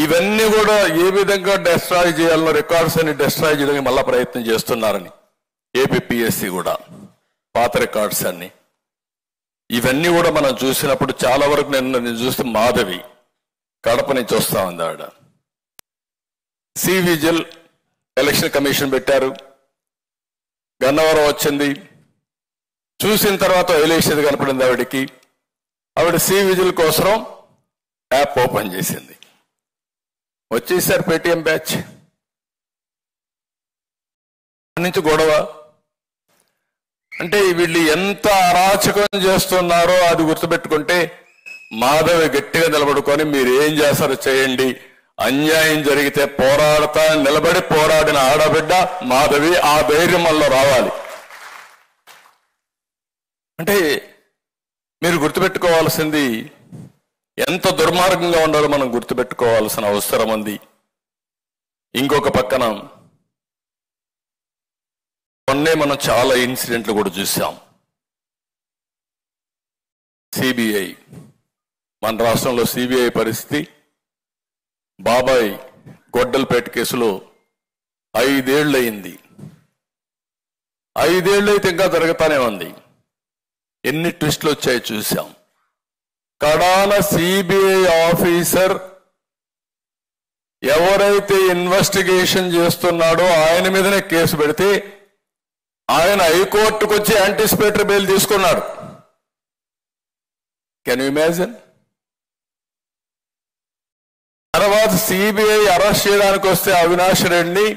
ఇవన్నీ కూడా ఏ విధంగా డిస్ట్రాయ్ చేయాలనో రికార్డ్స్ అన్ని డిస్ట్రాయ్ చేయడానికి మళ్ళా ప్రయత్నం చేస్తున్నారని ఏపీఎస్సీ కూడా పాత రికార్డ్స్ అన్ని ఇవన్నీ కూడా మనం చూసినప్పుడు చాలా వరకు నేను చూస్తే మాధవి కడప నుంచి వస్తా ఉంది ఆవిడ సి విజిల్ ఎలక్షన్ కమిషన్ పెట్టారు గన్నవరం వచ్చింది చూసిన తర్వాత వదిలేసేది కనపడింది ఆవిడకి ఆవిడ సి విజిల్ కోసం యాప్ ఓపెన్ చేసింది వచ్చేసారు పేటిఎం బ్యాచ్ నుంచి గొడవ అంటే వీళ్ళు ఎంత అరాచకం చేస్తున్నారో అది గుర్తుపెట్టుకుంటే మాధవి గట్టిగా నిలబడుకొని మీరు ఏం చేస్తారో చేయండి అన్యాయం జరిగితే పోరాడతా నిలబడి పోరాడిన ఆడబిడ్డ మాధవి ఆ ధైర్యం వల్ల రావాలి అంటే మీరు గుర్తుపెట్టుకోవాల్సింది ఎంత దుర్మార్గంగా ఉండాలో మనం గుర్తుపెట్టుకోవాల్సిన అవసరం ఉంది ఇంకొక పక్కన మొన్నే మనం చాలా ఇన్సిడెంట్లు కూడా చూసాం సిబిఐ మన రాష్ట్రంలో సిబిఐ పరిస్థితి బాబాయ్ గొడ్డలపేట కేసులో 5 ఏళ్ళు అయింది 5 ఏళ్ళు అయితే ఇంకా జరుగుతానే ఉంది ఎన్ని ట్విస్టులు వచ్చాయో చూసాం కడాన సిబిఐ ఆఫీసర్ ఎవరైతే ఇన్వెస్టిగేషన్ చేస్తున్నాడో ఆయన మీదనే కేసు పెడితే ఆయన హైకోర్టుకు వచ్చి యాంటిసిపేటరీ బెయిల్ తీసుకున్నాడు కెన్ యూ ఇమాజిన్ తర్వాత సిబిఐ అరెస్ట్ చేయడానికి వస్తే అవినాష్ రెడ్డిని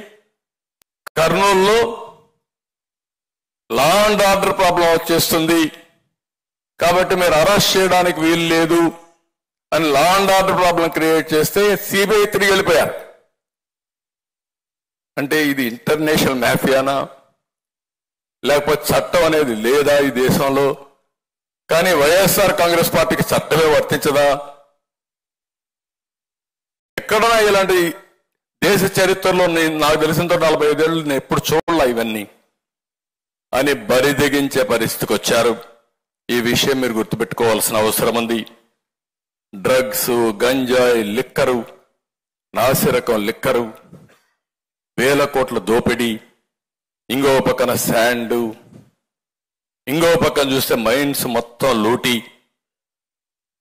కర్నూలులో లా అండ్ ఆర్డర్ ప్రాబ్లం వచ్చేస్తుంది కాబట్టి మీరు అరెస్ట్ చేయడానికి వీలు లేదు అని law and order problem create చేస్తే సిబిఐ తిరిగి వెళ్ళిపోయారు అంటే ఇది ఇంటర్నేషనల్ మాఫియానా లేకపోతే చట్టం అనేది లేదా ఈ దేశంలో కానీ వైఎస్ఆర్ కాంగ్రెస్ పార్టీకి చట్టమే వర్తించదా ఎక్కడన్నా ఇలాంటి దేశ చరిత్రలో నాకు తెలిసినంత 45 ఏళ్ళు నేను ఎప్పుడు చూడలే ఇవన్నీ అని బరిదెగించే పరిస్థితికి వచ్చారు ఈ విషయం మీరు గుర్తుపెట్టుకోవాల్సిన అవసరం ఉంది డ్రగ్స్ గంజాయి లిక్కరు నాసిరకం లిక్కరు వేల కోట్ల దోపిడీ ఇంకో పక్కన శాండ్ ఇంకో పక్కన చూస్తే మైన్స్ మొత్తం లూటీ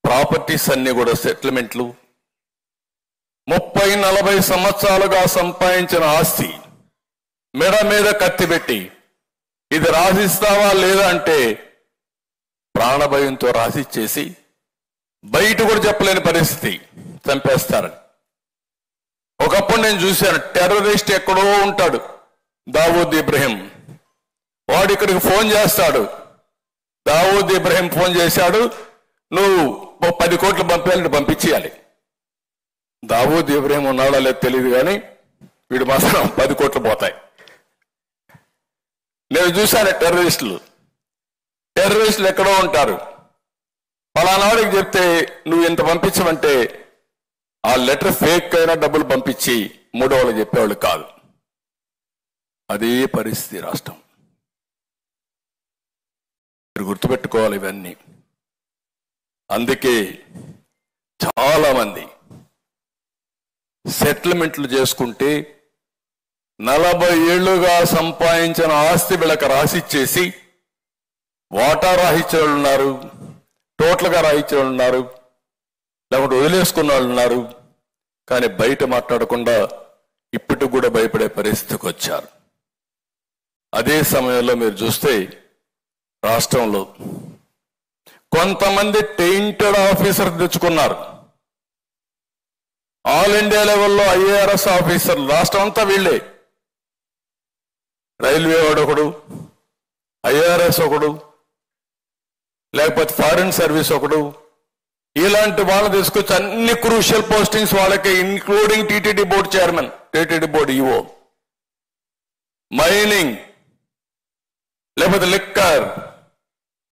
ప్రాపర్టీస్ అన్ని కూడా సెటిల్మెంట్లు 30-40 సంవత్సరాలుగా సంపాదించిన ఆస్తి మెడ మీద కత్తి పెట్టి ఇది రాసిస్తావా లేదా అంటే ప్రాణభయంతో రాసిచ్చేసి బయట కూడా చెప్పలేని పరిస్థితి చంపేస్తారని ఒకప్పుడు నేను చూశాను టెర్రరిస్ట్ ఎక్కడో ఉంటాడు దావూద్ ఇబ్రహీం వాడు ఇక్కడికి ఫోన్ చేస్తాడు దావూద్ ఇబ్రహీం ఫోన్ చేశాడు నువ్వు 10 కోట్లు పంపేయాలంటే పంపించేయాలి దావూద్ ఇబ్రహీం ఉన్నాడో లేదు తెలియదు కానీ వీడు మాత్రం 10 కోట్లు పోతాయి నేను చూశాను టెర్రరిస్టులు ఎక్కడో ఉంటారు పలానాడికి చెప్తే నువ్వు ఇంత పంపించమంటే ఆ లెటర్ ఫేక్ అయినా డబ్బులు పంపించి మూడో వాళ్ళు చెప్పేవాళ్ళు కాదు అదే పరిస్థితి రాష్ట్రం మీరు గుర్తుపెట్టుకోవాలి ఇవన్నీ అందుకే చాలా మంది సెటిల్మెంట్లు చేసుకుంటే 40 ఏళ్లుగా సంపాదించిన ఆస్తి వీళ్ళకి రాసిచ్చేసి వాటా రాయించే వాళ్ళు ఉన్నారు టోటల్గా రాయించే వాళ్ళు ఉన్నారు లేకపోతే వదిలేసుకున్న వాళ్ళు ఉన్నారు కానీ బయట మాట్లాడకుండా ఇప్పటికి కూడా భయపడే పరిస్థితికి వచ్చారు అదే సమయంలో మీరు చూస్తే రాష్ట్రంలో కొంతమంది టెయింటెడ్ ఆఫీసర్ తెచ్చుకున్నారు ఆల్ ఇండియా లెవెల్లో ఐఏఆర్ఎస్ ఆఫీసర్ రాష్ట్రం అంతా వీళ్ళే రైల్వే వాడు ఒకడు ఐఆర్ఎస్ ఒకడు లేకపోతే ఫారిన్ సర్వీస్ ఒకడు ఇలాంటి వాళ్ళు తీసుకొచ్చి అన్ని క్రూషియల్ పోస్టింగ్స్ వాళ్ళకి including TTD board chairman TTD board EO mining లేకపోతే లిక్కర్